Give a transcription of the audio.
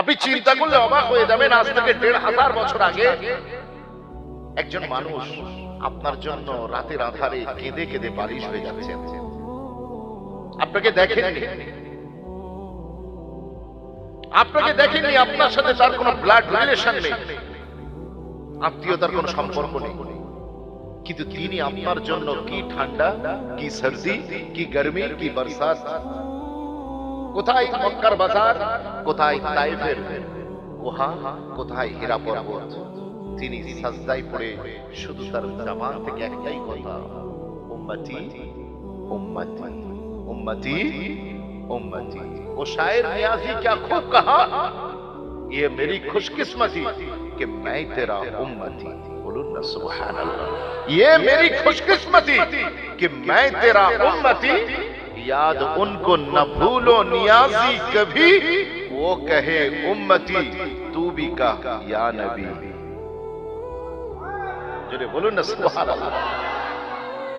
আপনি চিন্তা করলে অবাক হয়ে যাবেন, আজ থেকে ১৫০০ বছর আগে একজন মানুষ আপনার জন্য রাতের আধারে কেঁদে কেঁদে বালিশ হয়ে যাচ্ছেন। আপনাকে দেখেননি, আপনার সাথে তার কোনো ব্লাড রিলেশন নেই, আত্মীয়তার কোনো সম্পর্ক নেই, কিন্তু তিনি আপনার জন্য কি ঠান্ডা, কি সর্দি, কি গরমি, কি বরসাত, কোথায় মক্কার বাজার, কোথায় তায়েফের গুহা, কোথায় হীরা পর্বত, তিনি সাজদায় পড়ে শুধু তার জবান থেকে একটাই কথা, উম্মতি উম্মতি उम्मती उम्मती। वो शायर नियाज़ी क्या खूब कहा, ये मेरी खुशकिस्मती कि मैं तेरा उम्मती। बोलो ना सुभान अल्लाह। ये मेरी खुशकिस्मती कि मैं तेरा उम्मती। याद उनको न भूलो नियाज़ी कभी, वो कहे उम्मती तू भी कह या नबी। जो बोलो ना सुभान अल्लाह।